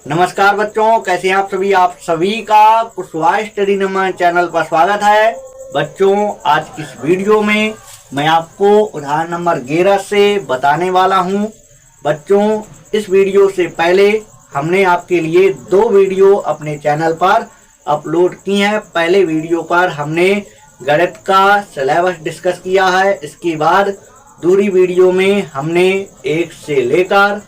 नमस्कार बच्चों, कैसे हैं आप सभी का कुशवाहा स्टडी नंबर चैनल पर स्वागत है। बच्चों, आज की इस वीडियो में मैं आपको उदाहरण नंबर 11 से बताने वाला हूं। बच्चों, इस वीडियो से पहले हमने आपके लिए 2 वीडियो अपने चैनल पर अपलोड की हैं। पहले वीडियो पर हमने गणित का सिलेबस डिस्कस किया है। इसके बाद दूसरी वीडियो में हमने 1 से लेकर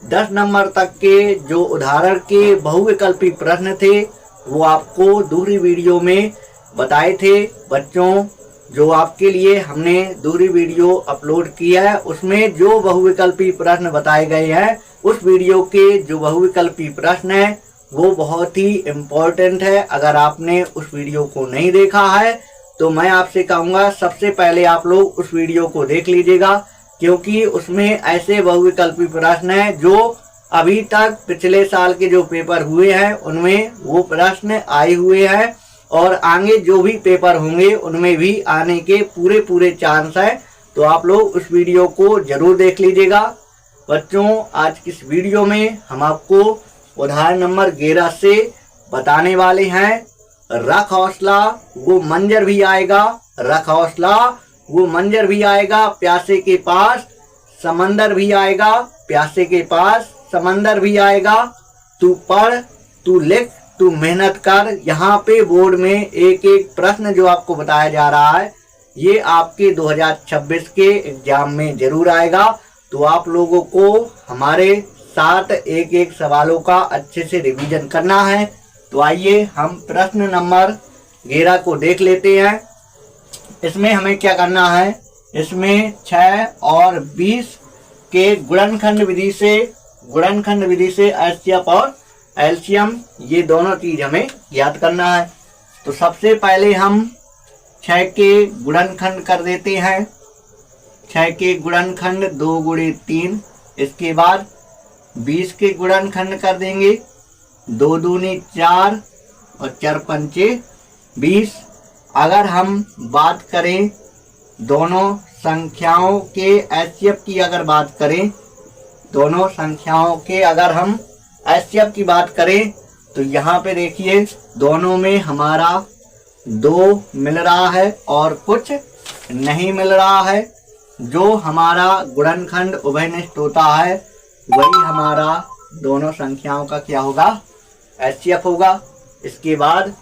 10 नंबर तक के जो उदाहरण के बहुविकल्पी प्रश्न थे वो आपको दूसरी वीडियो में बताए थे। बच्चों, जो आपके लिए हमने दूसरी वीडियो अपलोड की है उसमें जो बहुविकल्पी प्रश्न बताए गए हैं, उस वीडियो के जो बहुविकल्पी प्रश्न है वो बहुत ही इम्पोर्टेंट है। अगर आपने उस वीडियो को नहीं देखा है तो मैं आपसे कहूँगा सबसे पहले आप लोग उस वीडियो को देख लीजिएगा, क्योंकि उसमें ऐसे बहुविकल्पी प्रश्न हैं जो अभी तक पिछले साल के जो पेपर हुए हैं उनमें वो प्रश्न आए हुए हैं और आगे जो भी पेपर होंगे उनमें भी आने के पूरे चांस है। तो आप लोग उस वीडियो को जरूर देख लीजिएगा। बच्चों, आज की इस वीडियो में हम आपको उदाहरण नंबर 11 से बताने वाले हैं। रख हौसला वो मंजर भी आएगा, रख हौसला वो मंजर भी आएगा, प्यासे के पास समंदर भी आएगा, प्यासे के पास समंदर भी आएगा। तू पढ़, तू लिख, तू मेहनत कर। यहाँ पे बोर्ड में एक एक प्रश्न जो आपको बताया जा रहा है ये आपके 2026 के एग्जाम में जरूर आएगा। तो आप लोगों को हमारे साथ एक एक सवालों का अच्छे से रिवीजन करना है। तो आइए हम प्रश्न नंबर 11 को देख लेते हैं। इसमें हमें क्या करना है, इसमें 6 और 20 के गुणनखंड विधि से एचसीएफ और एलसीएम ये दोनों चीज हमें याद करना है। तो सबसे पहले हम 6 के गुणनखंड कर देते हैं। 6 के गुणनखंड 2 गुणे 3। इसके बाद 20 के गुणनखंड कर देंगे 2 दूनी 4 और 4 पंचे 20। अगर हम बात करें दोनों संख्याओं के एचसीएफ की, अगर बात करें दोनों संख्याओं के अगर हम एचसीएफ की बात करें तो यहाँ पे देखिए दोनों में हमारा 2 मिल रहा है और कुछ नहीं मिल रहा है। जो हमारा गुणनखंड उभयनिष्ठ होता है वही हमारा दोनों संख्याओं का क्या होगा, एचसीएफ होगा। इसके बाद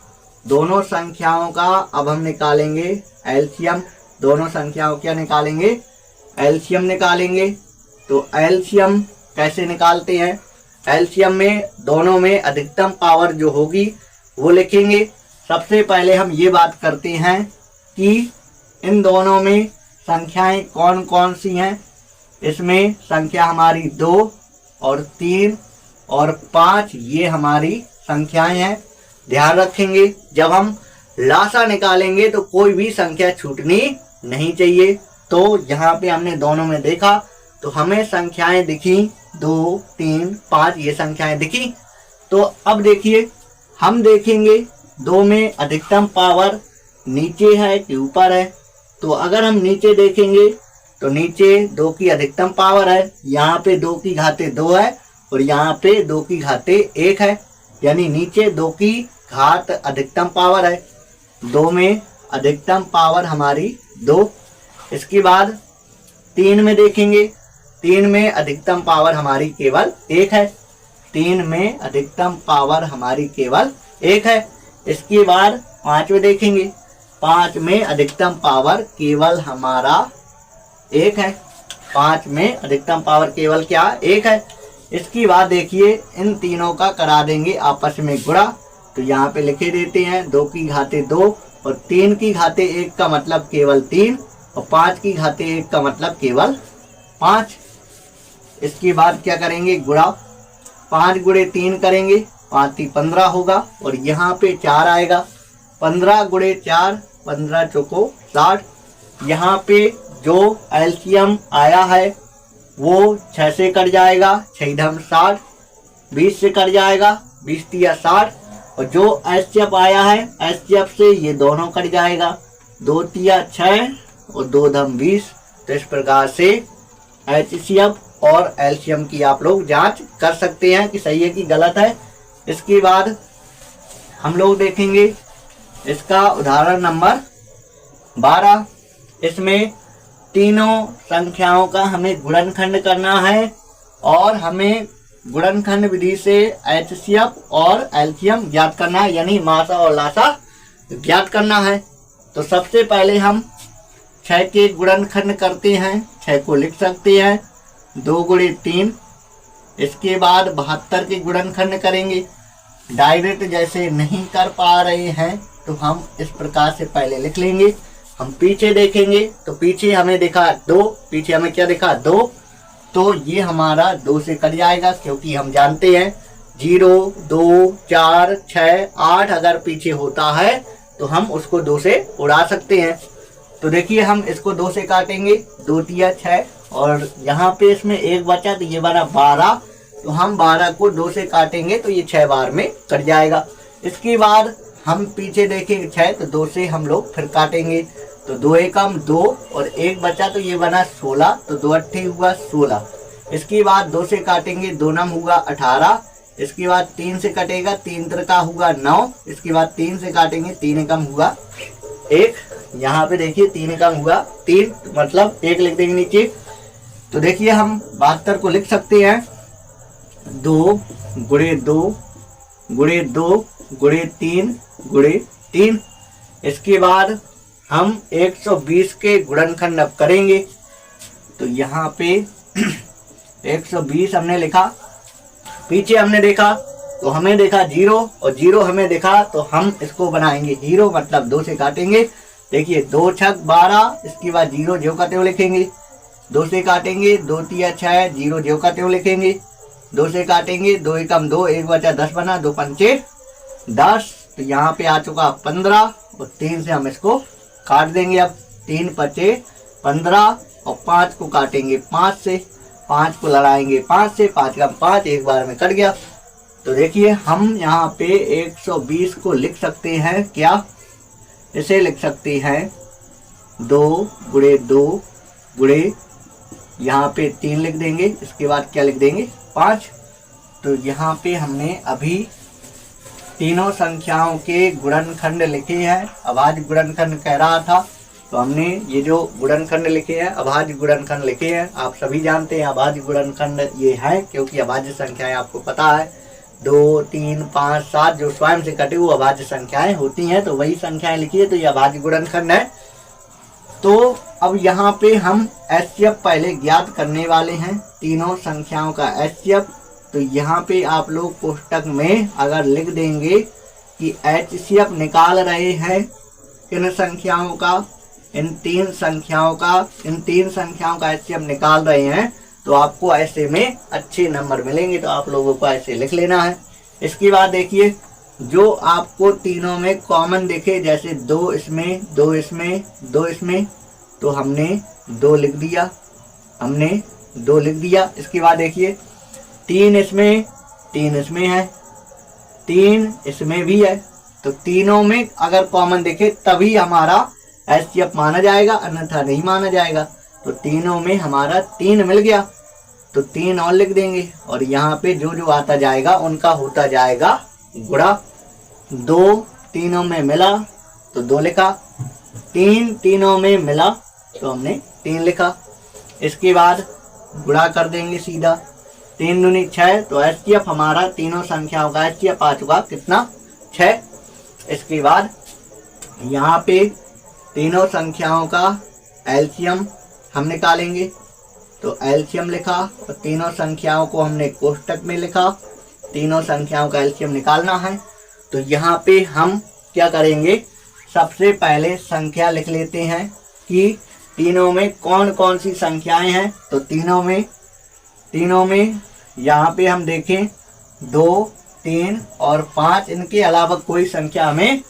दोनों संख्याओं का अब हम निकालेंगे एलसीएम। दोनों संख्याओं क्या निकालेंगे, एलसीएम निकालेंगे। तो एलसीएम कैसे निकालते हैं, एलसीएम में दोनों में अधिकतम पावर जो होगी वो लिखेंगे। सबसे पहले हम ये बात करते हैं कि इन दोनों में संख्याएं कौन कौन सी हैं। इसमें संख्या हमारी 2 और 3 और 5 ये हमारी संख्याएं हैं। ध्यान रखेंगे जब हम लासा निकालेंगे तो कोई भी संख्या छूटनी नहीं चाहिए। तो यहाँ पे हमने दोनों में देखा तो हमें संख्याएं दिखी 2, 3, 5 ये संख्याएं दिखी। तो अब देखिए हम देखेंगे 2 में अधिकतम पावर नीचे है कि ऊपर है। तो अगर हम नीचे देखेंगे तो नीचे 2 की अधिकतम पावर है। यहाँ पे 2 की घाते 2 है और यहाँ पे 2 की घाते 1 है, यानी नीचे 2 की घात अधिकतम पावर है। 2 में अधिकतम पावर हमारी 2। इसके बाद 3 में देखेंगे, 3 में अधिकतम पावर हमारी केवल 1 है। 3 में अधिकतम पावर हमारी केवल 1 है। इसके बाद 5 में देखेंगे, 5 में अधिकतम पावर केवल हमारा 1 है। 5 में अधिकतम पावर केवल क्या, 1 है। इसकी बात देखिए इन तीनों का करा देंगे आपस में गुणा। तो यहाँ पे लिखे देते हैं 2 की घाते 2 और 3 की घाते 1 का मतलब केवल 3 और 5 की घाते 1 का मतलब केवल 5। इसके बाद क्या करेंगे, गुणा। 5 गुणे 3 करेंगे, 5 × 15 होगा और यहाँ पे 4 आएगा। 15 गुणे 4, 15 चौको 60। यहाँ पे जो एलसीएम आया है वो 6 से कट जाएगा, 6 × 60। 20 से कट जाएगा, 20 × 60। और जो एचसीएफ आया है एचसीएफ से ये दोनों कट जाएगा, 2 × 6 और 2 × 20। तो इस प्रकार से एचसीएफ और एलसीएम की आप लोग जांच कर सकते हैं कि सही है कि गलत है। इसके बाद हम लोग देखेंगे इसका उदाहरण नंबर 12। इसमें तीनों संख्याओं का हमें गुणनखंड करना है और हमें गुणनखंड विधि से एचसीएफ और एलसीएम ज्ञात करना है, यानी मासा और लासा ज्ञात करना है। तो सबसे पहले हम 6 के गुणनखंड करते हैं। 6 को लिख सकते हैं 2 × 3। इसके बाद 72 के गुणनखंड करेंगे। डायरेक्ट जैसे नहीं कर पा रहे हैं तो हम इस प्रकार से पहले लिख लेंगे। हम पीछे देखेंगे तो पीछे हमें दिखा 2, पीछे हमें क्या दिखा 2, तो ये हमारा 2 से कट जाएगा, क्योंकि हम जानते हैं 0, 2, 4, 6, 8 अगर पीछे होता है तो हम उसको 2 से उड़ा सकते हैं। तो देखिए हम इसको 2 से काटेंगे, 2 × 6 और यहाँ पे इसमें 1 बचा तो ये बना 12। तो हम 12 को 2 से काटेंगे तो ये 6 बार में कट जाएगा। इसके बाद हम पीछे देखेंगे 6 तो 2 से हम लोग फिर काटेंगे, तो 2 एकम 2 और 1 बचा तो ये बना 16, तो 2 अट्ठे हुआ 16। इसके बाद 2 से काटेंगे, 2 नम हुआ 18। इसके बाद 3 से कटेगा, 3 त्रिका हुआ 9। इसके बाद 3 से काटेंगे, 3 एकम हुआ 1। यहाँ पे देखिए 3 एकम हुआ 3, मतलब 1 लिख देंगे नीचे। तो देखिए हम 72 को लिख सकते हैं 2 × 2 × 2 × 3 × 3। इसके बाद हम 120 के गुणनखंड अब करेंगे। तो यहाँ पे 120 हमने लिखा, पीछे हमने देखा तो हमें देखा 0 और 0 हमें देखा तो हम इसको बनाएंगे 0, मतलब 2 से काटेंगे। देखिए 2 × 6 12, इसके बाद 0 ज्यों का त्यों लिखेंगे। 2 से काटेंगे, 2 × 6 0 ज्यों का त्यों लिखेंगे। 2 से काटेंगे, 2 एकम 2, 1 बचा 10 बना, 2 पंचे 10। तो यहाँ पे आ चुका 15 और 3 से हम इसको काट देंगे। अब 3 पचे 15 और 5 को काटेंगे 5 से, 5 को लड़ाएंगे 5 से, 5 का 5 एक बार में कट गया। तो देखिए हम यहाँ पे 120 को लिख सकते हैं, क्या इसे लिख सकते हैं 2 × 2 × यहाँ पे 3 लिख देंगे। इसके बाद क्या लिख देंगे 5। तो यहाँ पे हमने अभी तीनों संख्याओं के गुणनखंड लिखे हैं। अभाज्य गुणनखंड कह रहा था तो हमने ये जो गुणनखंड लिखे हैं, अभाज्य गुणनखंड लिखे हैं। आप सभी जानते हैं अभाज्य गुणनखंड ये है, क्योंकि अभाज्य संख्याएं आपको पता है 2, 3, 5, 7 जो स्वयं से कटे हुए अभाज्य संख्याएं होती हैं, तो वही संख्याएं लिखी है, तो ये अभाज्य गुणनखंड है। तो अब यहाँ पे हम एचसीएफ पहले ज्ञात करने वाले हैं, तीनों संख्याओं का एचसीएफ। तो यहाँ पे आप लोग कोष्टक में अगर लिख देंगे कि एचसीएफ निकाल रहे हैं किन संख्याओं का, इन तीन संख्याओं का एचसीएफ निकाल रहे हैं, तो आपको ऐसे में अच्छे नंबर मिलेंगे। तो आप लोगों को ऐसे लिख लेना है। इसके बाद देखिए जो आपको तीनों में कॉमन दिखे, जैसे 2 इसमें, 2 इसमें, 2 इसमें, तो हमने 2 लिख दिया, हमने 2 लिख दिया। इसके बाद देखिए 3 इसमें, 3 इसमें है, 3 इसमें भी है। तो तीनों में अगर कॉमन दिखे तभी हमारा एचसीएफ माना जाएगा, अन्यथा नहीं माना जाएगा। तो तीनों में हमारा 3 मिल गया, तो 3 और लिख देंगे और यहाँ पे जो जो आता जाएगा उनका होता जाएगा गुणा। 2 तीनों में मिला तो 2 लिखा, 3 तीनों में मिला तो हमने 3 लिखा। इसके बाद गुणा कर देंगे सीधा, 3 दूनी 6, तो एचसीएफ हमारा तीनों संख्याओं का एचसीएफ आ चुका कितना 6। इसके बाद यहाँ पे तीनों संख्याओं का एलसीएम हम निकालेंगे, तो एलसीएम लिखा और तीनों संख्याओं को हमने कोष्टक में लिखा। तीनों संख्याओं का एलसीएम निकालना है, तो यहाँ पे हम क्या करेंगे, सबसे पहले संख्या लिख लेते हैं कि तीनों में कौन कौन सी संख्याएं हैं। तो तीनों में यहाँ पे हम देखें 2, 3 और 5, इनके अलावा कोई संख्या हमें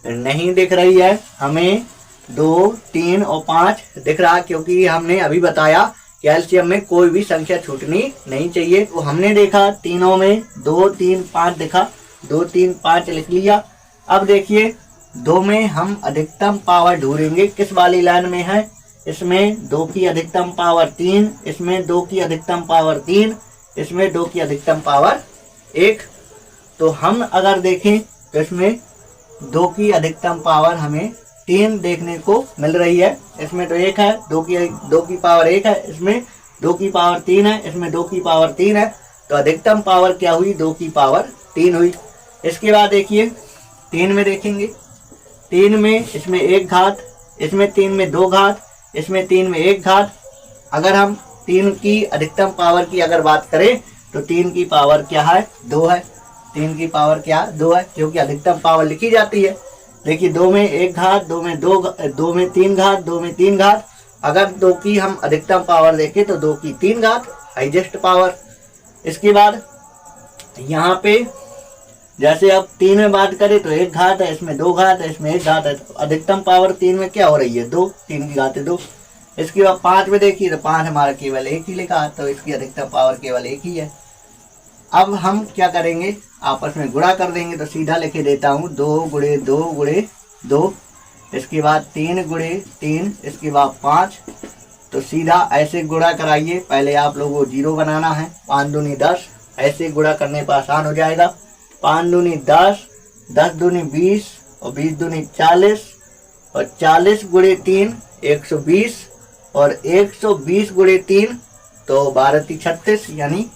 नहीं दिख रही है। हमें 2, 3 और 5 दिख रहा, क्योंकि हमने अभी बताया कि एलसीएम में कोई भी संख्या छूटनी नहीं चाहिए। तो हमने देखा तीनों में 2, 3, 5 दिखा, 2, 3, 5 लिख लिया। अब देखिए 2 में हम अधिकतम पावर ढूंढेंगे, किस वाली लाइन में है, इसमें 2 की अधिकतम पावर 3, इसमें 2 की अधिकतम पावर 3, इसमें 2 की अधिकतम पावर 1। तो हम अगर देखें तो इसमें 2 की अधिकतम पावर हमें 3 देखने को मिल रही है। इसमें तो 1 है, 2 की पावर 1 है, इसमें 2 की पावर 3 है, इसमें 2 की पावर 3 है। तो अधिकतम पावर क्या हुई? 2 की पावर 3 हुई। इसके बाद देखिए 3 में देखेंगे, 3 में इसमें 1 घात, इसमें 3 में 2 घात, इसमें 3 में 1 घात। अगर हम 3 की अधिकतम पावर की अगर बात करें तो 3 की पावर क्या है? 2 है। 3 की पावर क्या? 2 है, क्योंकि अधिकतम पावर लिखी जाती है। देखिए 2 में 1 घात, 2 में 3 घात, 2 में 3 घात। अगर 2 की हम अधिकतम पावर देखें तो 2 की 3 घात हाईएस्ट पावर। इसके बाद यहाँ पे जैसे अब 3 में बात करें तो 1 घात है, इसमें 2 घात है, इसमें 1 घात है। तो अधिकतम पावर 3 में क्या हो रही है? 2, 3 की घात है 2। इसके बाद 5 में देखिए तो 5 हमारा केवल 1 ही लिखा है, तो इसकी अधिकतम पावर केवल 1 ही है। अब हम क्या करेंगे? आपस में गुणा कर देंगे। तो सीधा लिखे देता हूँ 2 गुणे 2 गुणे 2, इसके बाद 3 गुणे 3, इसके बाद 5। तो सीधा ऐसे गुणा कराइए। पहले आप लोगों को 0 बनाना है। 5 दूनी 10, ऐसे गुणा करने पर आसान हो जाएगा। 5 दूनी 10, 10 दूनी 20 और 20 दूनी 40 और 40 गुणे 3 120 और 120 गुणे 3 तो 12 × 36 यानी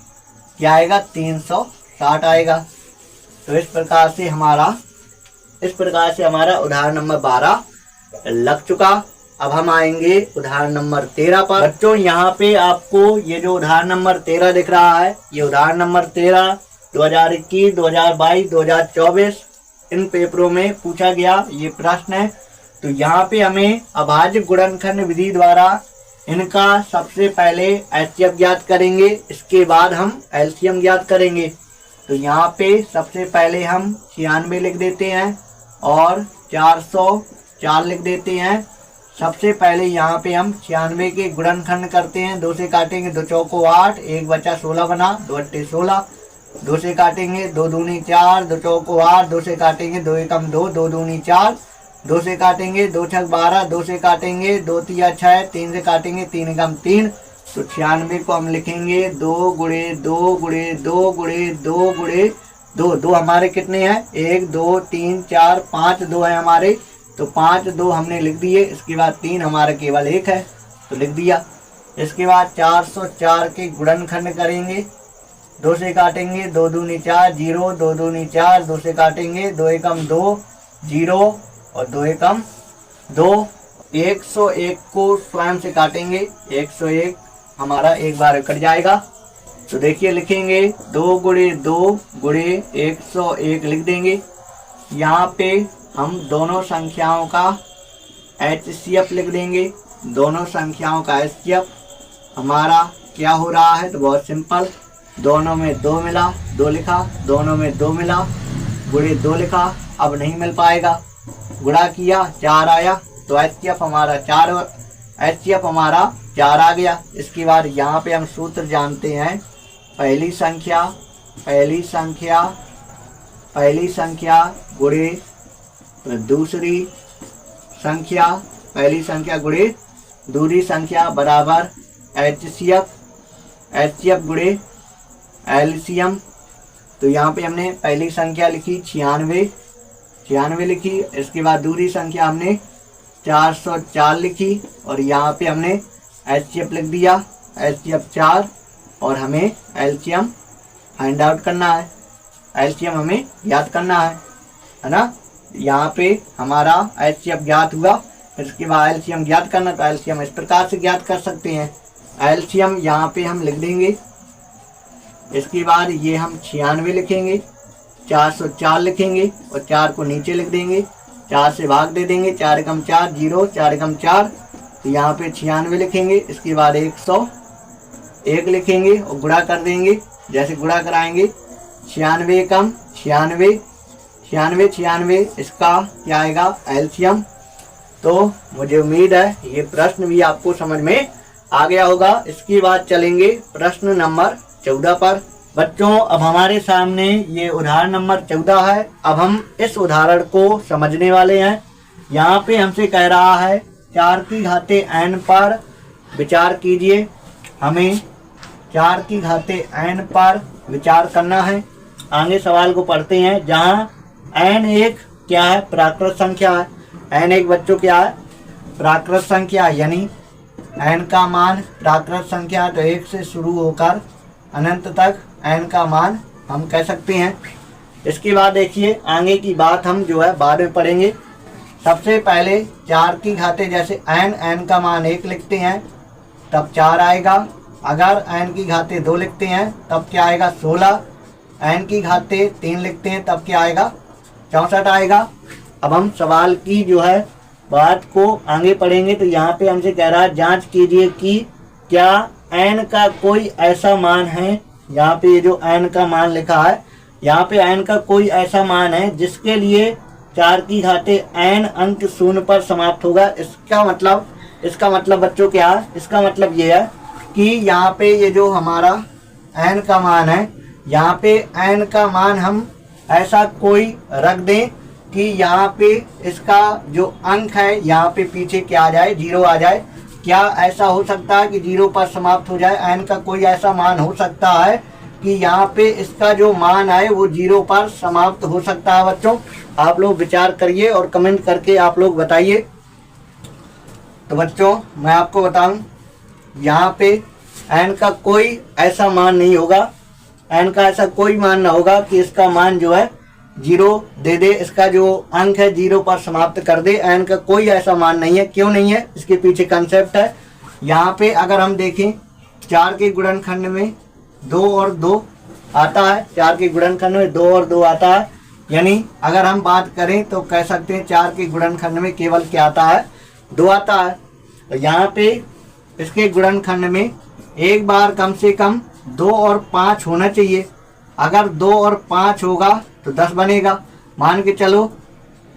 क्या आएगा? 360 आएगा। तो इस प्रकार से हमारा उदाहरण नंबर 12 लग चुका। अब हम आएंगे उदाहरण नंबर 13 पर। बच्चों यहाँ पे आपको ये जो उदाहरण नंबर 13 दिख रहा है, ये उदाहरण नंबर 13 2021, 2022, 2024 इन पेपरों में पूछा गया ये प्रश्न है। तो यहाँ पे हमें अभाज्य गुणनखंड विधि द्वारा इनका सबसे पहले एचसीएफ ज्ञात करेंगे, इसके बाद हम एलसीएम ज्ञात करेंगे। तो यहाँ पे सबसे पहले हम 96 लिख देते हैं और 404 लिख देते हैं। सबसे पहले यहाँ पे हम 96 के गुणनखंड करते हैं। 2 से काटेंगे, 2 चौको 8, 1 बचा 16 बना, 2 अट्ठे 16। 2 से काटेंगे, 2 दूनी 4, 2 चौको 8, 2 से काटेंगे, 2 एकम 2, 2 दूनी 4। 2 से काटेंगे, 2 छक 12, 2 से काटेंगे, 2 तिया 6, 3 से काटेंगे, 3 एकम 3। तो 96 को हम लिखेंगे 2 गुणे 2 गुणे 2 गुणे 2 गुणे 2। 2 हमारे कितने हैं? 1 2 3 4 5 2 है हमारे। तो 5 2 हमने लिख दिए। इसके बाद 3 हमारा केवल 1 है तो लिख दिया। इसके बाद 404 के गुणनखंड करेंगे। 2 से काटेंगे, 2 दूनी 4 0, 2 दूनी 4, 2 से काटेंगे, 2 एकम 2 0 और 2 एकम 2। 101 को स्वयं से काटेंगे, 101 हमारा एक बार कट जाएगा। तो देखिए लिखेंगे 2 गुणे 2 गुणे 101 लिख देंगे। यहाँ पे हम दोनों संख्याओं का एचसीएफ लिख देंगे। दोनों संख्याओं का एचसीएफ हमारा क्या हो रहा है? तो बहुत सिंपल, दोनों में 2 मिला 2 लिखा, दोनों में 2 मिला गुणे 2 लिखा। अब नहीं मिल पाएगा, गुणा किया 4 आया तो एचसीएफ हमारा 4 आ गया। इसके बाद यहाँ पे हम सूत्र जानते हैं, पहली संख्या गुणे दूसरी संख्या, पहली संख्या गुणे दूसरी संख्या बराबर एचसीएफ गुणे एलसीएम। तो यहाँ पे हमने पहली संख्या लिखी 96 लिखी। इसके बाद दूसरी संख्या हमने 404 लिखी और यहाँ पे हमने एचसीएफ लिख दिया, एचसीएफ 4। और हमें एलसीएम फाइंड आउट करना है, एलसीएम हमें ज्ञात करना है ना। यहाँ पे हमारा एचसीएफ ज्ञात हुआ। इसके बाद एलसीएम ज्ञात करना, तो एलसीएम इस प्रकार से ज्ञात कर सकते हैं। एलसीएम यहाँ पे हम लिख देंगे। इसके बाद ये हम 96 लिखेंगे, 404 लिखेंगे और 4 को नीचे लिख देंगे, 4 से भाग दे देंगे, 4 एकम 4 0, 4 एकम 4। तो यहाँ पे 96 लिखेंगे। इसके बाद 101 लिखेंगे और गुणा कर देंगे। जैसे गुणा कराएंगे 96 एकम 96, 96, इसका क्या आएगा? एलसीएम। तो मुझे उम्मीद है ये प्रश्न भी आपको समझ में आ गया होगा। इसके बाद चलेंगे प्रश्न नंबर 14 पर। बच्चों अब हमारे सामने ये उदाहरण नंबर 14 है। अब हम इस उदाहरण को समझने वाले हैं। यहाँ पे हमसे कह रहा है 4 की घाते n पर विचार कीजिए। हमें 4 की घाते n पर विचार करना है। आगे सवाल को पढ़ते हैं, जहाँ n एक क्या है, प्राकृत संख्या है। n एक बच्चों क्या है, प्राकृत संख्या, यानी n का मान प्राकृत संख्या, तो 1 से शुरू होकर अनंत तक n का मान हम कह सकते हैं। इसके बाद देखिए आगे की बात हम जो है बाद में पढ़ेंगे। सबसे पहले 4 की घाते जैसे n का मान 1 लिखते हैं तब 4 आएगा। अगर n की घाते 2 लिखते हैं तब क्या आएगा, 16। n की घाते 3 लिखते हैं तब क्या आएगा, 64 आएगा। अब हम सवाल की जो है बात को आगे पढ़ेंगे। तो यहाँ पे हमसे कह रहा है जांच कीजिए कि क्या n का कोई ऐसा मान है, यहाँ पे ये जो n का मान लिखा है, यहाँ पे n का कोई ऐसा मान है जिसके लिए 4 की घाते n अंक शून्य पर समाप्त होगा। इसका मतलब बच्चों क्या है, इसका मतलब ये है कि यहाँ पे ये जो हमारा n का मान है, यहाँ पे n का मान हम ऐसा कोई रख दें कि यहाँ पे इसका जो अंक है यहाँ पे पीछे क्या आ जाए, 0 आ जाए। क्या ऐसा हो सकता है कि 0 पर समाप्त हो जाए? n का कोई ऐसा मान हो सकता है कि यहाँ पे इसका जो मान है वो 0 पर समाप्त हो सकता है? बच्चों आप लोग विचार करिए और कमेंट करके आप लोग बताइए। तो बच्चों मैं आपको बताऊं, यहाँ पे n का कोई ऐसा मान नहीं होगा, n का ऐसा कोई मान ना होगा कि इसका मान जो है 0 दे दे, इसका जो अंक है 0 पर समाप्त कर दे। n का कोई ऐसा मान नहीं है। क्यों नहीं है, इसके पीछे कंसेप्ट है। यहाँ पे अगर हम देखें 4 के गुणनखंड में 2 और 2 आता है, 4 के गुणनखंड में 2 और 2 आता है, यानी अगर हम बात करें तो कह सकते हैं 4 के गुणनखंड में केवल क्या आता है, 2 आता है। तो यहाँ पे इसके गुणनखंड में एक बार कम से कम 2 और 5 होना चाहिए। अगर 2 और 5 होगा तो 10 बनेगा। मान के चलो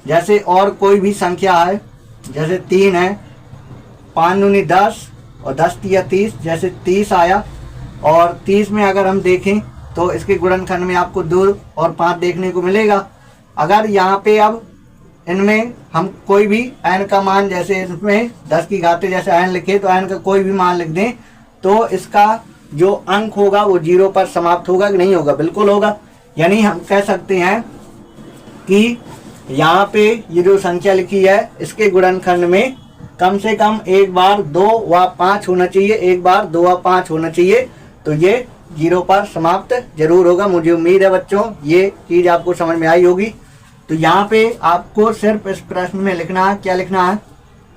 जैसे और कोई भी संख्या है, जैसे 3 है, 5 दूनी 10 और 10 तिया 30, जैसे 30 आया। और 30 में अगर हम देखें तो इसके गुणनखंड में आपको 2 और 5 देखने को मिलेगा। अगर यहाँ पे अब इनमें हम कोई भी n का मान, जैसे इसमें 10 की घाते जैसे n लिखे तो n का कोई भी मान लिख दें तो इसका जो अंक होगा वो 0 पर समाप्त होगा कि नहीं होगा, बिल्कुल होगा। यानी हम कह सकते हैं कि यहाँ पे ये जो संख्या लिखी है इसके गुणनखंड में कम से कम एक बार 2 व 5 होना चाहिए, एक बार 2 व 5 होना चाहिए, तो ये 0 पर समाप्त जरूर होगा। मुझे उम्मीद है बच्चों ये चीज़ आपको समझ में आई होगी। तो यहाँ पे आपको सिर्फ इस प्रश्न में लिखना है, क्या लिखना है,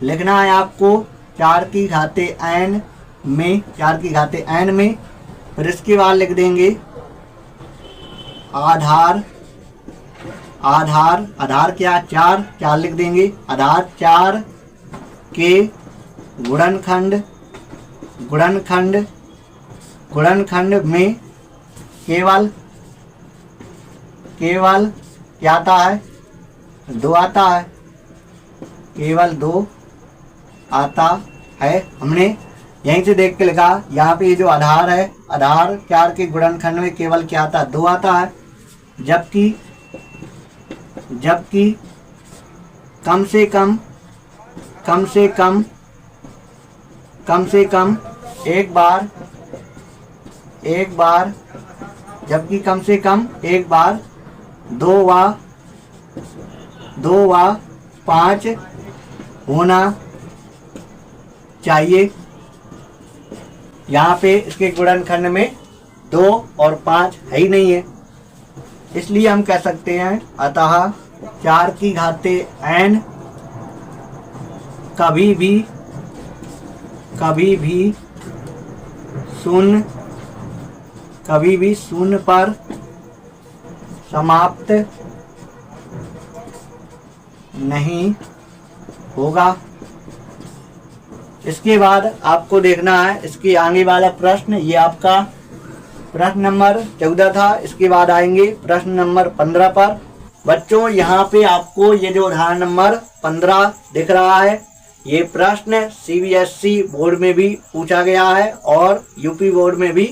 लिखना है आपको 4 की घाते n में, 4 की घाते n में, फिर इसके बाद लिख देंगे आधार, आधार क्या, 4 लिख देंगे। आधार 4 के गुणनखंड में केवल क्या आता है, 2 आता है, केवल 2 आता है। हमने यहीं से देख के लिखा, यहाँ पे ये जो आधार है, आधार 4 के गुणनखंड में केवल क्या आता है, 2 आता है। जबकि कम से कम एक बार जबकि कम से कम एक बार 2 व 5 होना चाहिए। यहाँ पे इसके गुणनखंड में 2 और 5 है ही नहीं है, इसलिए हम कह सकते हैं अतः 4 की घाते n कभी भी शून्य पर समाप्त नहीं होगा। इसके बाद आपको देखना है इसके आगे वाला प्रश्न, ये आपका प्रश्न नंबर 14 था। इसके बाद आएंगे प्रश्न नंबर 15 पर। बच्चों यहाँ पे आपको ये जो उदाहरण नंबर 15 दिख रहा है, ये प्रश्न CBSE बोर्ड में भी पूछा गया है और यूपी बोर्ड में भी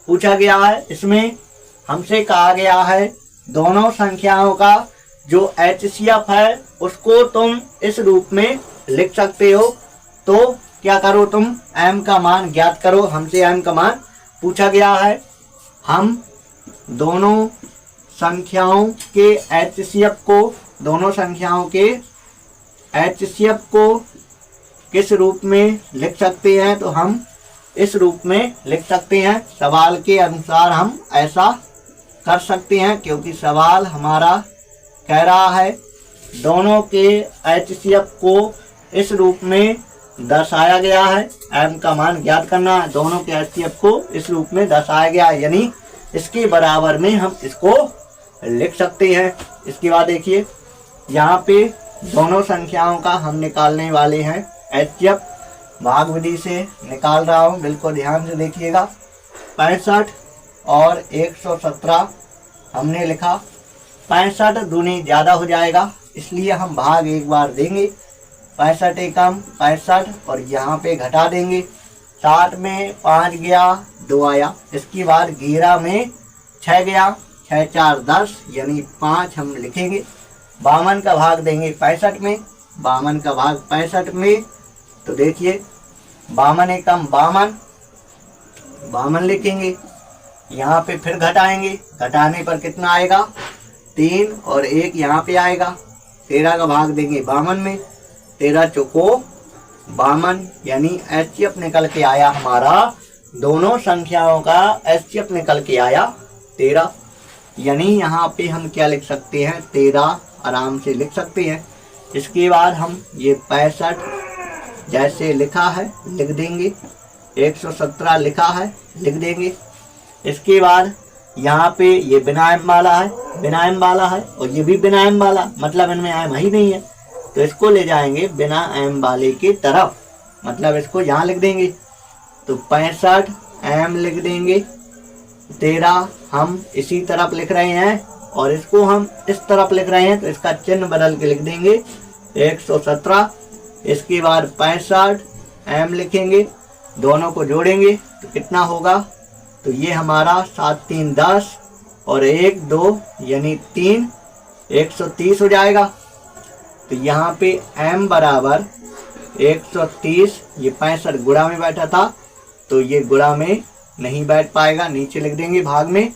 पूछा गया है। इसमें हमसे कहा गया है दोनों संख्याओं का जो HCF है उसको तुम इस रूप में लिख सकते हो। तो क्या करो तुम, m का मान ज्ञात करो। हमसे m का मान पूछा गया है। हम दोनों संख्याओं के HCF को, दोनों संख्याओं के HCF को किस रूप में लिख सकते हैं, तो हम इस रूप में लिख सकते हैं। सवाल के अनुसार हम ऐसा कर सकते हैं, क्योंकि सवाल हमारा कह रहा है दोनों के HCF को इस रूप में दर्शाया गया है। m का मान ज्ञात करना है, दोनों के HCF को इस रूप में दर्शाया गया है, यानी इसके बराबर में हम इसको लिख सकते हैं। इसके बाद देखिए, यहाँ पे दोनों संख्याओं का हम निकालने वाले हैं HCF। भाग विधि से निकाल रहा हूँ, बिल्कुल ध्यान से देखिएगा। 65 और 117 हमने लिखा। 65 दूनी ज़्यादा हो जाएगा, इसलिए हम भाग एक बार देंगे। 65 एकम 65 और यहाँ पे घटा देंगे। 60 में 5 गया, 2 आया। इसके बाद 11 में 6 गया, 6 4 10 यानी 5 हम लिखेंगे। 52 का भाग देंगे 65 में, 52 का भाग 65 में। तो देखिए 52 एकम 52, 52 लिखेंगे। यहाँ पे फिर घटाएंगे, घटाने पर कितना आएगा, 3 और 1 यहाँ पे आएगा। 13 का भाग देंगे 52 में, 13 चौको 52 यानी HCF निकल के आया हमारा। दोनों संख्याओं का HCF निकल के आया 13, यानी यहाँ पे हम क्या लिख सकते हैं, 13 आराम से लिख सकते हैं। इसके बाद हम ये 65 जैसे लिखा है लिख देंगे, 117 लिखा है लिख देंगे। इसके बाद यहाँ पे ये बिना m वाला है, बिना m वाला है, और ये भी बिना m वाला, मतलब इनमें m ही नहीं है, तो इसको ले जाएंगे बिना m वाले की तरफ, मतलब इसको यहाँ लिख देंगे। तो 65 m लिख देंगे, 13 हम इसी तरफ लिख रहे हैं और इसको हम इस तरफ लिख रहे हैं, तो इसका चिन्ह बदल के लिख देंगे 117। इसके बाद 65 m लिखेंगे, दोनों को जोड़ेंगे तो कितना होगा, तो ये हमारा 7 3 10 और 1 2 यानी 3, 130 हो जाएगा। तो यहाँ पे m बराबर 130, ये 65 गुणा में बैठा था तो ये गुणा में नहीं बैठ पाएगा, नीचे लिख देंगे भाग में।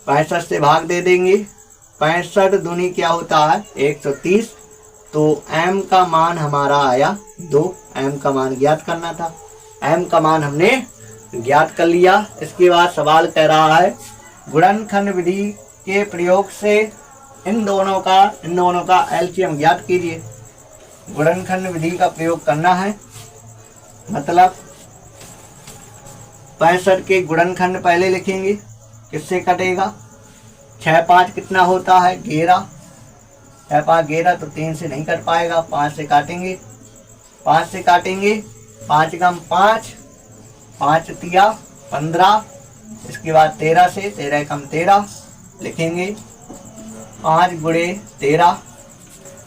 65 से भाग दे देंगे, 65 दूनी क्या होता है 130, तो m का मान हमारा आया 2। m का मान ज्ञात करना था, m का मान हमने ज्ञात कर लिया। इसके बाद सवाल कह रहा है गुणनखंड विधि के प्रयोग से इन दोनों का LCM ज्ञात कीजिए। गुणनखंड विधि का प्रयोग करना है, मतलब 65 के गुणनखंड पहले लिखेंगे, किससे कटेगा, 6 5 कितना होता है 11, 6 5 11, तो 3 से नहीं कट पाएगा, 5 से काटेंगे, 5 से काटेंगे, 5 कम 5, 5 तिया 15। इसके बाद 13 से, 13 कम 13 लिखेंगे, 5 गुणे 13।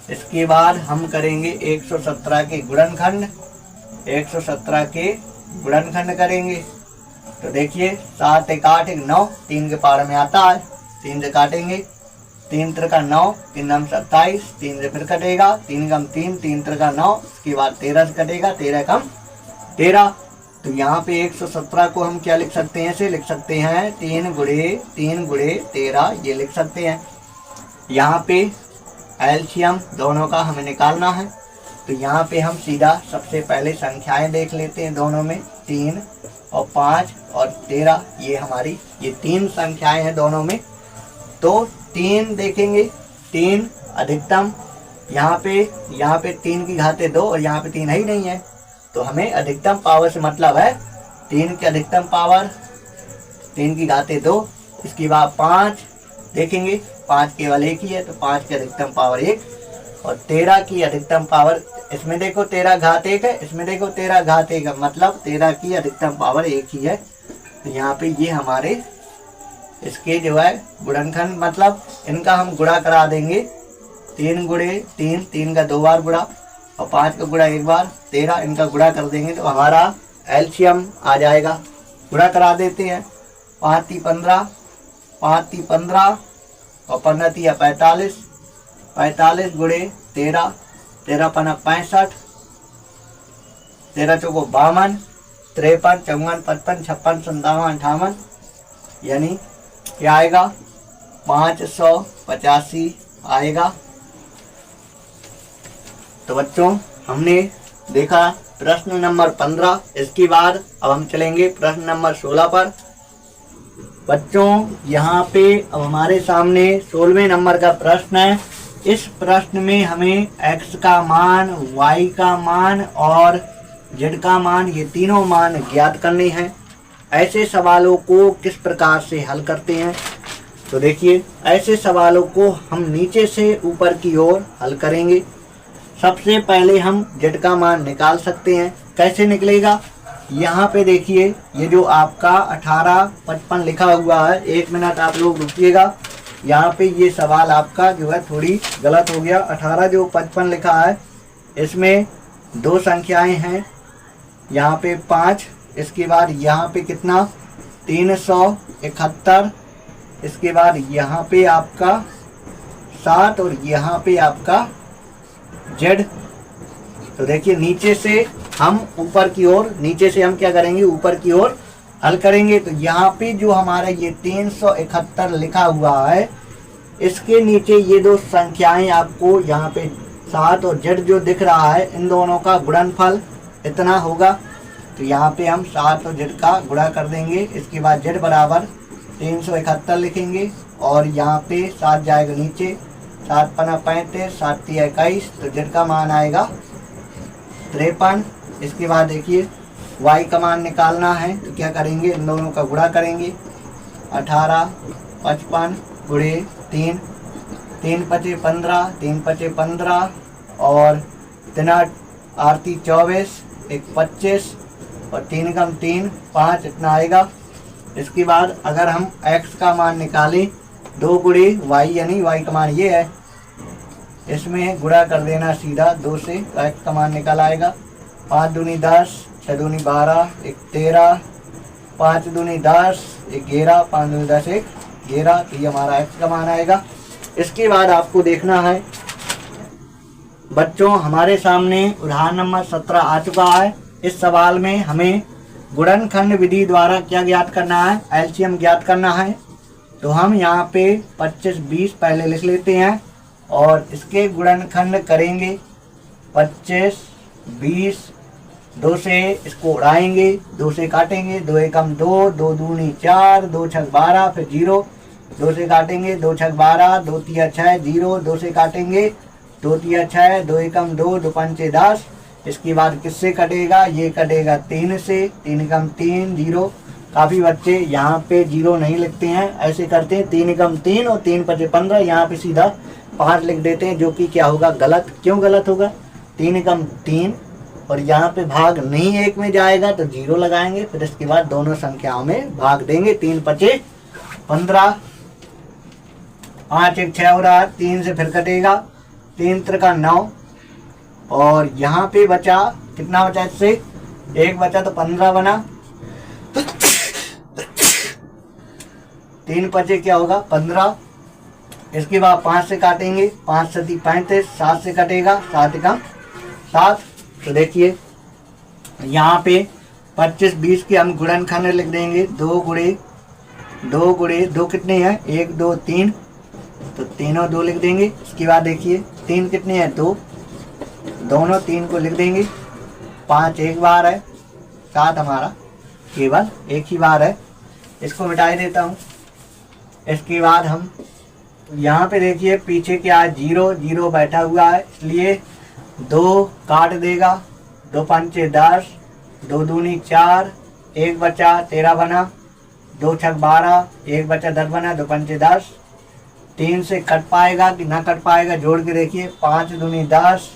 इसके बाद हम करेंगे 117 के गुणनखंड, 117 के गुणनखंड करेंगे। तो देखिए 7 1 8 1 9, 3 के पार में आता है, 3 से काटेंगे, 3 3 का 9, 3 9 27, 3 से फिर कटेगा, 3 कम 3, 3 3 का 9। इसके बाद 13 से कटेगा, 13 कम 13। तो यहाँ पे 117 को हम क्या लिख सकते हैं, इसे लिख सकते हैं 3 गुणे 13, ये लिख सकते हैं। यहाँ पे एलसीएम दोनों का हमें निकालना है, तो यहाँ पे हम सीधा सबसे पहले संख्याएं देख लेते हैं। दोनों में 3 और 5 और 13, ये हमारी ये 3 संख्याएं हैं दोनों में। तो 3 देखेंगे, 3 अधिकतम, यहाँ पे 3 की घाते 2 और यहाँ पे 3 ही नहीं है, तो हमें अधिकतम पावर से मतलब है 3 की अधिकतम पावर, 3 की घाते 2। इसके बाद 5 देखेंगे, 5 केवल 1 ही है, तो 5 की अधिकतम पावर 1, और 13 की अधिकतम पावर, इसमें देखो 13 घात 1 है, इसमें देखो 13 घात 1 है, मतलब 13 की अधिकतम पावर 1 ही है। तो यहाँ पे ये हमारे इसके जो है गुणनखंड, मतलब इनका हम गुणा करा देंगे, 3 गुणे 3, 3 का 2 बार गुणा और 5 का गुणा 1 बार, 13, इनका गुणा कर देंगे तो हमारा एलसीएम आ जाएगा। गुणा करा देते हैं, 5 3 15, 5 3 15 और 15 3 45, 45 गुणे 13, 13 15 65, 13 चौको 52, 53, 54, 55, 56, 57, 58, यानी क्या आएगा 585 आएगा। तो बच्चों हमने देखा प्रश्न नंबर 15। इसके बाद अब हम चलेंगे प्रश्न नंबर 16 पर। बच्चों यहाँ पे अब हमारे सामने 16वें नंबर का प्रश्न है। इस प्रश्न में हमें x का मान, y का मान और z का मान, ये तीनों मान ज्ञात करने हैं। ऐसे सवालों को किस प्रकार से हल करते हैं? तो देखिए, ऐसे सवालों को हम नीचे से ऊपर की ओर हल करेंगे। सबसे पहले हम z का मान निकाल सकते हैं। कैसे निकलेगा? यहाँ पे देखिए, ये जो आपका 1855 लिखा हुआ है, 1 मिनट आप लोग रुकिएगा। यहाँ पे ये सवाल आपका जो है थोड़ी गलत हो गया। 18 जो 55 लिखा है, इसमें 2 संख्याएं हैं। यहाँ पे 5, इसके बाद यहाँ पे कितना 371, इसके बाद यहाँ पे आपका 7 और यहाँ पे आपका z। तो देखिए, नीचे से हम ऊपर की ओर, नीचे से हम क्या करेंगे, ऊपर की ओर हल करेंगे। तो यहाँ पे जो हमारा ये 371 लिखा हुआ है, इसके नीचे ये 2 संख्याएं आपको यहाँ पे 7 और z जो दिख रहा है, इन दोनों का गुणनफल इतना होगा। तो यहाँ पे हम 7 और z का गुणा कर देंगे। इसके बाद z बराबर 371 लिखेंगे और यहाँ पे 7 जाएगा नीचे, 7 पना 35, 7 तिया 21, तो z का मान आएगा 53। इसके बाद देखिए, y का मान निकालना है। तो क्या करेंगे, इन दोनों का गुणा करेंगे। 18 55 गुणे 3, 3 पचे 15, 3 पचे 15 और 3 आरती 24, 1 25 और 3 कम 3 5, इतना आएगा। इसके बाद अगर हम x का मान निकालें, 2 गुणे y, यानी y का मान ये है, इसमें गुणा कर देना सीधा 2 से, तो x का मान निकल आएगा। 5 दूनी 10, 6 दूनी 12, 1 13, 5 दूनी 10, 1 11, 5 दूनी 10, 1 11, तो ये हमारा x का मान आएगा। इसके बाद आपको देखना है बच्चों, हमारे सामने उदाहरण नंबर 17 आ चुका है। इस सवाल में हमें गुणनखंड विधि द्वारा क्या ज्ञात करना है, एलसीएम ज्ञात करना है। तो हम यहाँ पे 25 20 पहले लिख लेते हैं और इसके गुणनखंड करेंगे। 25 20, 2 से इसको उड़ाएंगे, 2 से काटेंगे, 2 एकम 2, 2 दूनी 4, 2 छक 12, फिर 0, 2 से काटेंगे, 2 छक 12, 2 तिया 6, 0, 2 से काटेंगे, 2 तिया 6, 2 एकम 2, 2 पंचे 10। इसके बाद किससे कटेगा, ये कटेगा 3 से, 3 एकम 3, 0। काफ़ी बच्चे यहाँ पे 0 नहीं लिखते हैं, ऐसे करते हैं 3 एकम 3 और 3 पचे 15, यहाँ पे सीधा 5 लिख देते हैं, जो कि क्या होगा, गलत। क्यों गलत होगा? 3 एकम 3 और यहाँ पे भाग नहीं 1 में जाएगा तो 0 लगाएंगे, फिर इसके बाद दोनों संख्याओं में भाग देंगे। 3 पचे 15, 5 1 6 हो रहा है, 3 से फिर कटेगा, 3 त्रिका 9 और यहाँ पे बचा कितना बचा, इससे 1 बचा तो 15 बना। 3 पचे क्या होगा 15। इसके बाद 5 से काटेंगे, 5 सती 35, 7 से कटेगा, 7 एकम 7। तो देखिए यहाँ पे 25 20 के हम गुणनखंड लिख देंगे। 2 गुणे 2 कितने हैं, 1 2 3, तो तीनों 2 लिख देंगे। इसके बाद देखिए 3 कितने हैं, 2, दोनों 3 को लिख देंगे। 5 एक बार है, 7 हमारा केवल एक ही बार है, इसको मिटा देता हूँ। इसके बाद हम यहाँ पे देखिए पीछे क्या है, 0 0 बैठा हुआ है, इसलिए 2 काट देगा। 2 पंचे 10, 2 दूनी 4, 1 बचा 13 बना, 2 छक 12, 1 बचा 10 बना, 2 पंचे 10। 3 से कट पाएगा कि ना कट पाएगा, जोड़ के देखिए। 5 दूनी 10,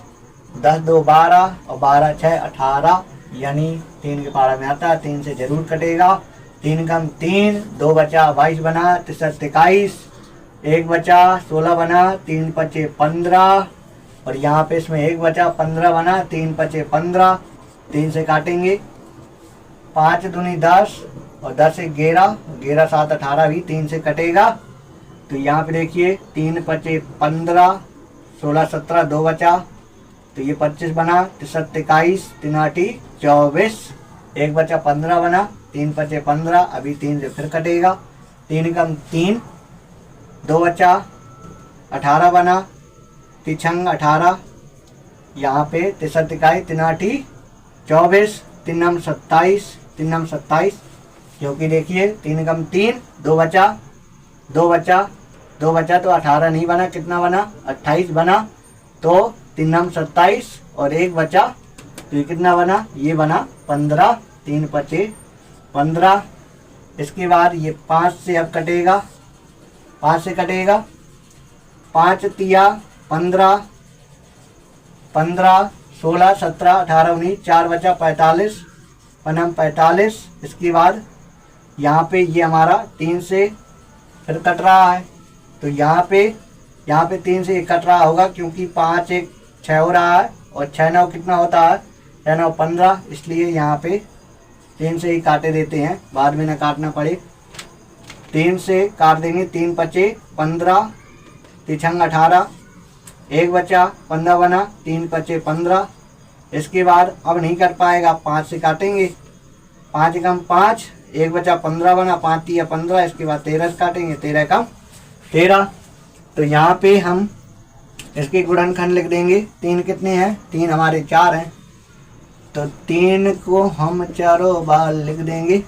10 2 12 और 12 6 18, यानी 3 के पारा में आता है, 3 से जरूर कटेगा। 3 कम 3, 2 बचा 22 बना, 3 21, 1 बचा 16 बना, 3 पचे 15 और यहाँ पे इसमें 1 बचा 15 बना, 3 पचे 15, 3 से काटेंगे। 5 दूनी 10 और 10 से 11, 11 7 18 भी 3 से कटेगा। तो यहाँ पे देखिए 3 पचे 15, 16 17, 2 बचा, तो ये 25 बना, 3 21, 3 8 24, 1 बचा 15 बना, 3 बचे 15, अभी 3 से फिर कटेगा, 3 कम 3, 2 बचा 18 बना, 3 18, यहाँ पे 3 21, 3 8 24, 3 9 27, 3 9 27, क्योंकि देखिए 3 कम 3, 2 बचा 2 बचा 2 बचा तो 18 नहीं बना, कितना बना 28 बना, तो 3 9 27 और 1 बचा, तो ये कितना बना, ये बना 15, 3 बचे 15। इसके बाद ये 5 से अब कटेगा, 5 से कटेगा, 5 तिया 15, 15 16 17 18 19, 4 बचा 45, पनम 45। इसके बाद यहाँ पे ये हमारा 3 से फिर कट रहा है, तो यहाँ पे 3 से कट रहा होगा, क्योंकि 5 1 6 हो रहा है और 6 9 कितना होता है, 6 9 15, इसलिए यहाँ पे 3 से ही काटे देते हैं, बाद में ना काटना पड़े। 3 से काट देंगे, 3 बचे 15, 3 18, 1 बचा 15 बना, 3 बचे 15। इसके बाद अब नहीं कर पाएगा, 5 से काटेंगे, 5 कम 5, 1 बचा 15 बना, 5 तिया 15, इसके बाद 13 से काटेंगे, 13 कम 13। तो यहाँ पे हम इसके गुणनखंड लिख देंगे, 3 कितने हैं, 3 हमारे 4 हैं, तो 3 को हम चारों बार लिख देंगे।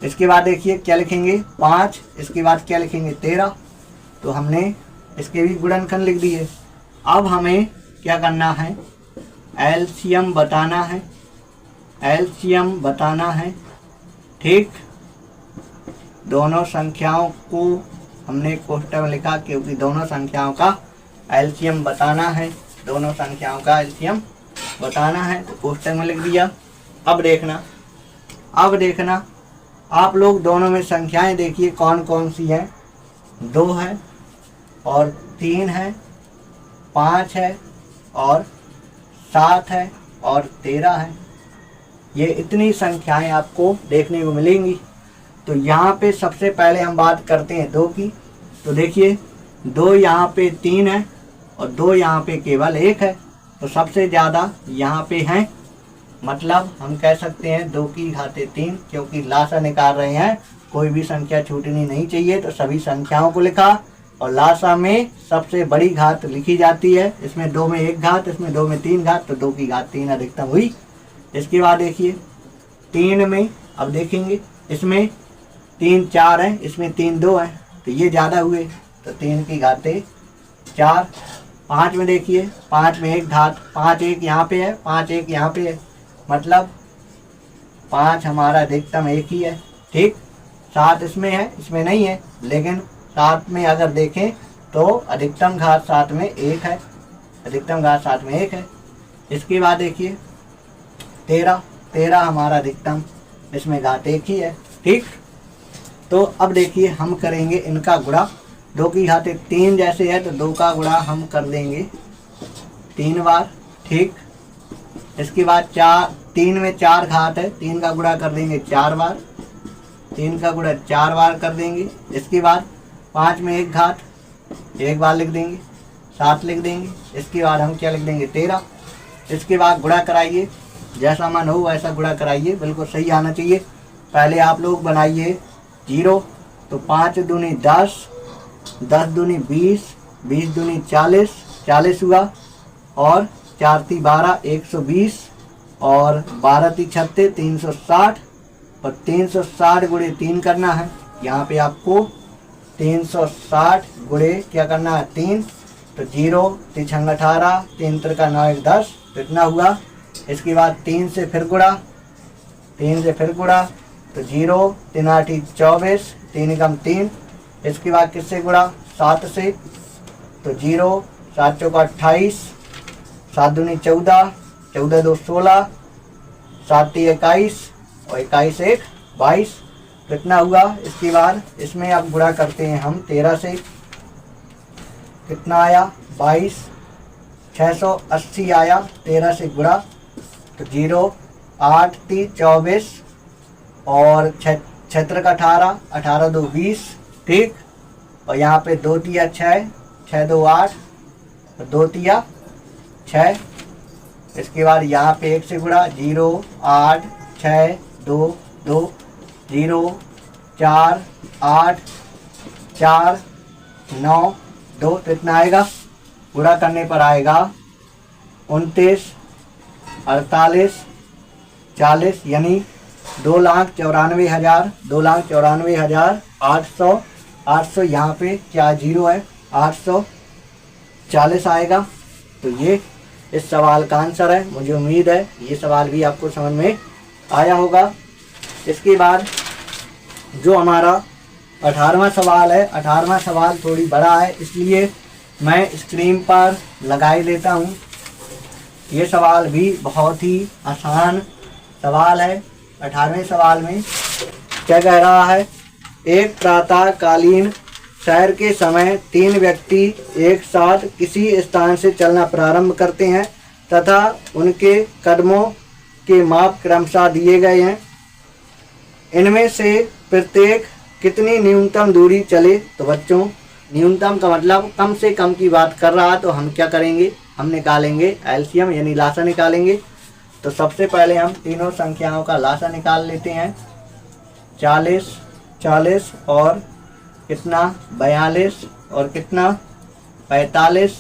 इसके बाद देखिए क्या लिखेंगे, 5, इसके बाद क्या लिखेंगे 13, तो हमने इसके भी गुणनखंड लिख दिए। अब हमें क्या करना है, एलसीएम बताना है, एलसीएम बताना है, ठीक। दोनों संख्याओं को हमने कोष्टक में लिखा, क्योंकि दोनों संख्याओं का एलसीएम बताना है, दोनों संख्याओं का एलसीएम बताना है, तो कोष्टक में लिख दिया। अब देखना आप लोग दोनों में संख्याएं देखिए कौन कौन सी हैं, 2 है और 3 है, 5 है और 7 है और 13 है। ये इतनी संख्याएं आपको देखने को मिलेंगी। तो यहाँ पे सबसे पहले हम बात करते हैं 2 की, तो देखिए 2 यहाँ पे 3 है और 2 यहाँ पे केवल 1 है, तो सबसे ज़्यादा यहाँ पे हैं, मतलब हम कह सकते हैं 2 की घाते 3, क्योंकि लासा निकाल रहे हैं, कोई भी संख्या छूटनी नहीं चाहिए, तो सभी संख्याओं को लिखा और लासा में सबसे बड़ी घात लिखी जाती है, इसमें 2 में 1 घात, इसमें 2 में 3 घात, तो 2 की घात 3 अधिकतम हुई। इसके बाद देखिए 3 में अब देखेंगे, इसमें 3 4 है, इसमें 3 2 है, तो ये ज़्यादा हुए, तो 3 की घाते 4। 5 में देखिए, 5 में 1 घात, 5 1 यहाँ पे है, 5 1 यहाँ पे है, मतलब 5 हमारा अधिकतम 1 ही है, ठीक। 7 इसमें है, इसमें नहीं है, लेकिन 7 में अगर देखें तो अधिकतम घात 7 में 1 है, अधिकतम घात 7 में 1 है। इसके बाद देखिए 13 हमारा अधिकतम, इसमें घात 1 ही है, ठीक। तो अब देखिए हम करेंगे इनका गुणा, 2 की घाते 3 जैसे है, तो 2 का गुणा हम कर देंगे 3 बार, ठीक। इसके बाद 3 में 4 घात है, 3 का गुणा कर देंगे 4 बार, 3 का गुणा 4 बार कर देंगे। इसके बाद 5 में 1 घात 1 बार लिख देंगे, 7 लिख देंगे। इसके बाद हम क्या लिख देंगे 13। इसके बाद गुणा कराइए, जैसा मन हो वैसा गुणा कराइए, बिल्कुल सही आना चाहिए। पहले आप लोग बनाइए 0, तो 5 दूनी 10, 10 दूनी 20, 20 दूनी 40, 40 हुआ, और 4 × 12 120, और 12 × 36 360, और 360 गुणे 3 करना है। यहाँ पे आपको 360 गुणे क्या करना है 3, तो 0 3 × 18, 3 × 3 9 1 10, तो इतना हुआ। इसके बाद 3 से फिर गुणा, 3 से फिर गुणा, तो 0 3 8 24, 3 कम 3। इसके बाद किससे गुणा 7 से, तो 0 7 चौका 28, 7 दूनी 14, 14 2 16, 7 3 21, और 21 1 22, तो इतना हुआ। इसके बाद इसमें अब गुणा करते हैं हम 13 से, कितना आया 22, 680 आया 13 से गुणा, तो 0 8 3 24, और 6 × 18, 18 2 20, ठीक। और यहाँ पे 2 × 6, 6 2 8, 2 × 6, इसके बाद यहाँ पे 1 से गुणा 0 8 6 2 2 0 4 8 4 9 2, तो इतना आएगा। गुणा करने पर आएगा 29 48 40, यानी 2,94,000 2,94,800 800 यहाँ पे क्या 0 है 840 आएगा। तो ये इस सवाल का आंसर है। मुझे उम्मीद है ये सवाल भी आपको समझ में आया होगा। इसके बाद जो हमारा 18वां सवाल है, 18वां सवाल थोड़ी बड़ा है, इसलिए मैं स्क्रीन पर लगाई देता हूँ। ये सवाल भी बहुत ही आसान सवाल है। 18वें सवाल में क्या कह रहा है, एक प्रातःकालीन सैर के समय 3 व्यक्ति एक साथ किसी स्थान से चलना प्रारंभ करते हैं तथा उनके कदमों के माप क्रमशः दिए गए हैं। इनमें से प्रत्येक कितनी न्यूनतम दूरी चले। तो बच्चों, न्यूनतम का मतलब कम से कम की बात कर रहा है, तो हम क्या करेंगे, हम निकालेंगे एलसीएम यानी लासा निकालेंगे। तो सबसे पहले हम तीनों संख्याओं का लासा निकाल लेते हैं। 40 40 और कितना 42 और कितना 45।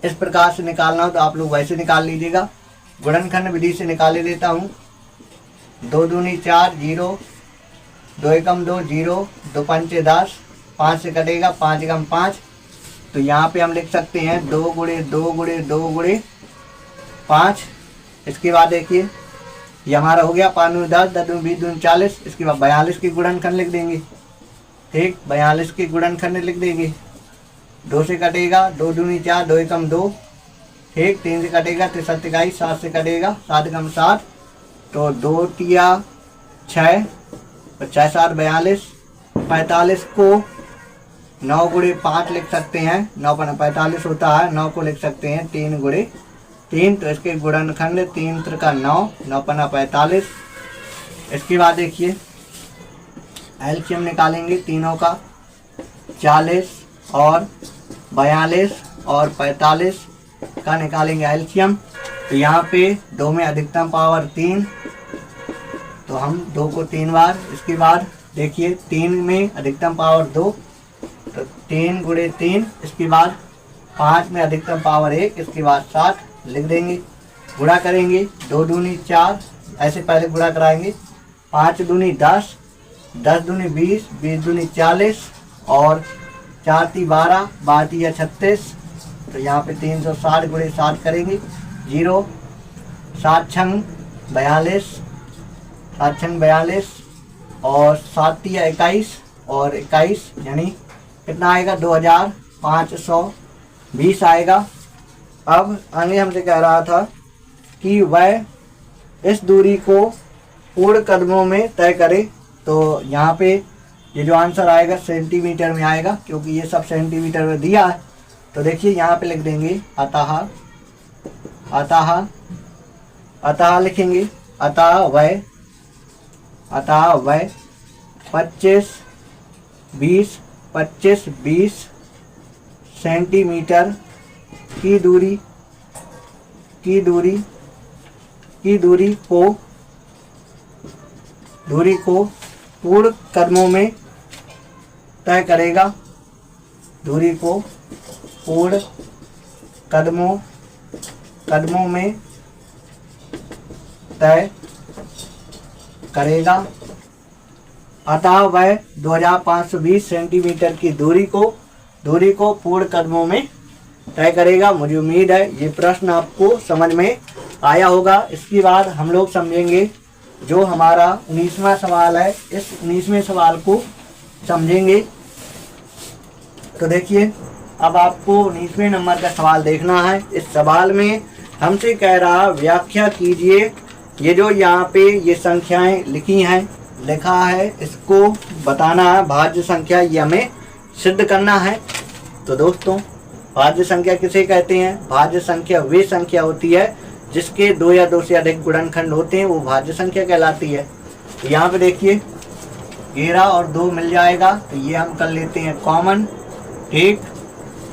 इस प्रकार से निकालना हो तो आप लोग वैसे निकाल लीजिएगा। गुणनखंड विधि से निकाले देता हूँ। 2 दूनी 4 0 2 एकम 2 0 2 पंचे 10 5 से कटेगा 5 एकम 5। तो यहाँ पे हम लिख सकते हैं 2 गुणे 2 गुणे 2 गुणे 5। इसके बाद देखिए ये हमारा हो गया 5 दूनी 10 10 दूनी 20 दूनी 40। इसके बाद 42 की गुणनखंड लिख देंगे। ठीक, 42 की गुणनखंड लिख देंगे। 2 से कटेगा 2 दूनी 4 2 एकम 2। ठीक, 3 से कटेगा 3 7 21 7 से कटेगा 7 एकम 7। तो 2 तिया 6 6 7 42। 45 को 9 गुणे 5 लिख सकते हैं। 9 पन्ना 45 होता है, 9 को लिख सकते हैं 3 गुणे 3। तो इसके गुणनखंड 3 त्रिका 9 9 पन्ना 45। इसके बाद देखिए एलसीएम निकालेंगे तीनों का। 40 और 42 और 45 का निकालेंगे एलसीएम। तो यहाँ पे 2 में अधिकतम पावर 3, तो हम 2 को 3 बार। इसके बाद देखिए 3 में अधिकतम पावर 2, तो 3 गुणे 3। इसके बाद 5 में अधिकतम पावर 1, इसके बाद 7 लिख देंगे। गुणा करेंगे 2 दूनी 4, ऐसे पहले गुणा कराएंगे। 5 दूनी 10 10 दूनी 20 20 दूनी 40 और 4 ती 12 12 ती 36। तो यहाँ पे 360 गुणे 7 करेंगे। 0 7 छंग 42 7 छंग 42 और 7 तिया 21 और 21, यानी कितना आएगा 2520 आएगा। अब आगे हमसे कह रहा था कि वह इस दूरी को पूर्ण कदमों में तय करे। तो यहाँ पे ये जो आंसर आएगा सेंटीमीटर में आएगा, क्योंकि ये सब सेंटीमीटर में दिया है। तो देखिए यहाँ पे लिख देंगे अतः अतः अतः लिखेंगे। अतः वह 25 20 सेंटीमीटर की दूरी को पूर्ण कदमों में तय करेगा। दूरी को पूर्ण कदमों में तय करेगा। अतः वह 2520 सेंटीमीटर की दूरी को पूर्ण कदमों में तय करेगा। मुझे उम्मीद है ये प्रश्न आपको समझ में आया होगा। इसके बाद हम लोग समझेंगे जो हमारा 19वां सवाल है। इस 19वें सवाल को समझेंगे। तो देखिए अब आपको 19वें नंबर का सवाल देखना है। इस सवाल में हमसे कह रहा व्याख्या कीजिए। ये जो यहाँ पे ये संख्याएं लिखी हैं, लिखा है, इसको बताना है भाज्य संख्या, ये हमें सिद्ध करना है। तो दोस्तों भाज्य संख्या किसे कहते हैं? भाज्य संख्या वे संख्या होती है जिसके 2 या 2 से अधिक गुणनखंड होते हैं, वो भाज्य संख्या कहलाती है। तो यहाँ पे देखिए 11 और 2 मिल जाएगा, तो ये हम कर लेते हैं कॉमन। ठीक,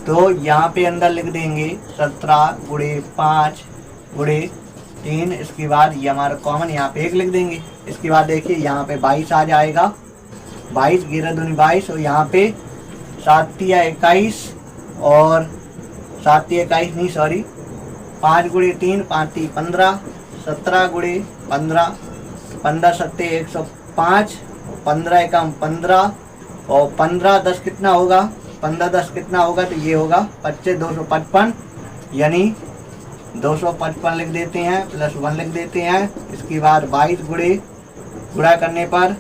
तो यहाँ पे अंदर लिख देंगे 17 गुणे 5 गुणे 3। इसके बाद ये हमारा कॉमन यहाँ पे 1 लिख देंगे। इसके बाद देखिए यहाँ पे 22 आ जाएगा, 22 11 दूनी 22, और यहाँ पे 7 तिया 21 और 7 तिया 21 नहीं सॉरी 5 गुणे 3 5 ती 15, 17 गुणे 15, 15 सत्ते 105, 15 एकम 15 और 15 10 कितना होगा, 15 10 कितना होगा, तो ये होगा 25 255, यानी 255 लिख देते हैं प्लस 1 लिख देते हैं। इसके बाद 22 गुणा करने पर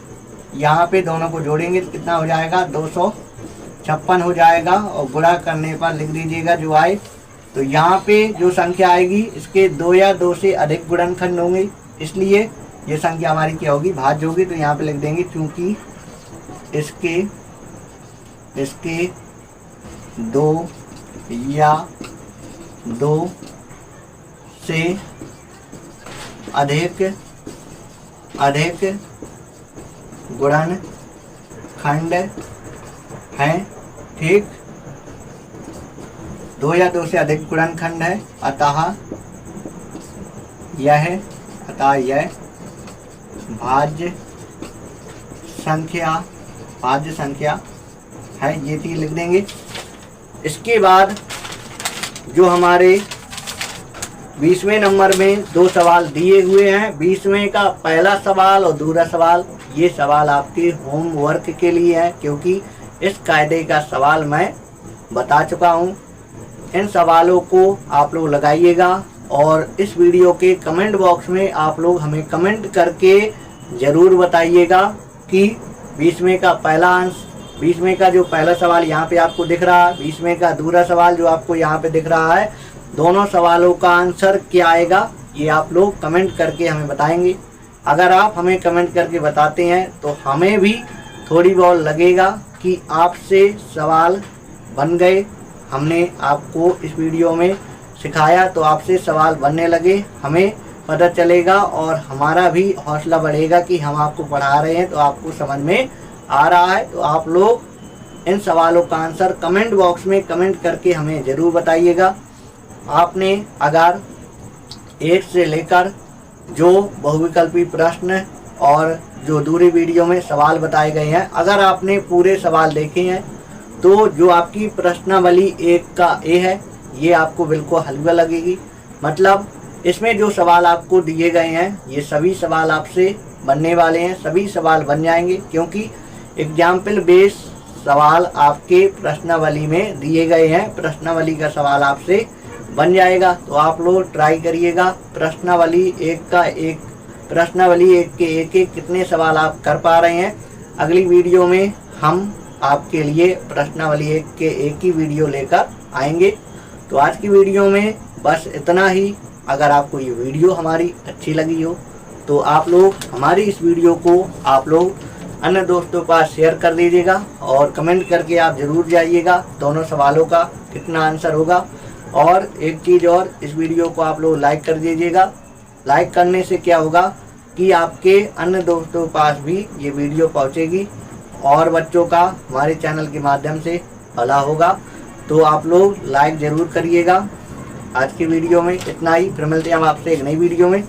यहाँ पे दोनों को जोड़ेंगे तो कितना हो जाएगा, 256 हो जाएगा, और गुणा करने पर लिख दीजिएगा जो आए। तो यहाँ पे जो संख्या आएगी इसके 2 या 2 से अधिक गुणनखंड होंगे, इसलिए ये संख्या हमारी क्या होगी, भाज्य होगी। तो यहाँ पे लिख देंगे क्योंकि इसके 2 या 2 से अधिक गुणनखंड हैं, ठीक, 2 या 2 से अधिक गुणनखंड है, अतः यह भाज्य संख्या है, ये चीज लिख देंगे। इसके बाद जो हमारे 20वें नंबर में 2 सवाल दिए हुए हैं, 20वें का पहला सवाल और दूसरा सवाल, ये सवाल आपके होमवर्क के लिए है, क्योंकि इस कायदे का सवाल मैं बता चुका हूँ। इन सवालों को आप लोग लगाइएगा और इस वीडियो के कमेंट बॉक्स में आप लोग हमें कमेंट करके ज़रूर बताइएगा कि 20वें का पहला आंसर, 20वें का जो पहला सवाल यहाँ पे आपको दिख रहा है, 20वें का दूसरा सवाल जो आपको यहाँ पे दिख रहा है, दोनों सवालों का आंसर क्या आएगा, ये आप लोग कमेंट करके हमें बताएंगे। अगर आप हमें कमेंट करके बताते हैं तो हमें भी थोड़ी बहुत लगेगा कि आपसे सवाल बन गए, हमने आपको इस वीडियो में सिखाया तो आपसे सवाल बनने लगे, हमें पता चलेगा और हमारा भी हौसला बढ़ेगा कि हम आपको पढ़ा रहे हैं तो आपको समझ में आ रहा है। तो आप लोग इन सवालों का आंसर कमेंट बॉक्स में कमेंट करके हमें ज़रूर बताइएगा। आपने अगर 1 से लेकर जो बहुविकल्पी प्रश्न और जो दूसरी वीडियो में सवाल बताए गए हैं, अगर आपने पूरे सवाल देखे हैं तो जो आपकी प्रश्नावली 1 का ए है, ये आपको बिल्कुल हल्का लगेगी। मतलब इसमें जो सवाल आपको दिए गए हैं ये सभी सवाल आपसे बनने वाले हैं, सभी सवाल बन जाएंगे, क्योंकि एग्जाम्पल बेस सवाल आपके प्रश्नावली में दिए गए हैं। प्रश्नावली का सवाल आपसे बन जाएगा, तो आप लोग ट्राई करिएगा। प्रश्नावली 1 के एक कितने सवाल आप कर पा रहे हैं। अगली वीडियो में हम आपके लिए प्रश्नावली 1 के एक ही वीडियो लेकर आएंगे। तो आज की वीडियो में बस इतना ही। अगर आपको ये वीडियो हमारी अच्छी लगी हो तो आप लोग हमारी इस वीडियो को आप लोग अन्य दोस्तों के पास शेयर कर दीजिएगा और कमेंट करके आप ज़रूर जाइएगा दोनों सवालों का कितना आंसर होगा। और एक चीज़ और, इस वीडियो को आप लोग लाइक कर दीजिएगा। लाइक करने से क्या होगा कि आपके अन्य दोस्तों के पास भी ये वीडियो पहुंचेगी और बच्चों का हमारे चैनल के माध्यम से भला होगा। तो आप लोग लाइक ज़रूर करिएगा। आज की वीडियो में इतना ही, फिर मिलते हैं हम आपसे एक नई वीडियो में।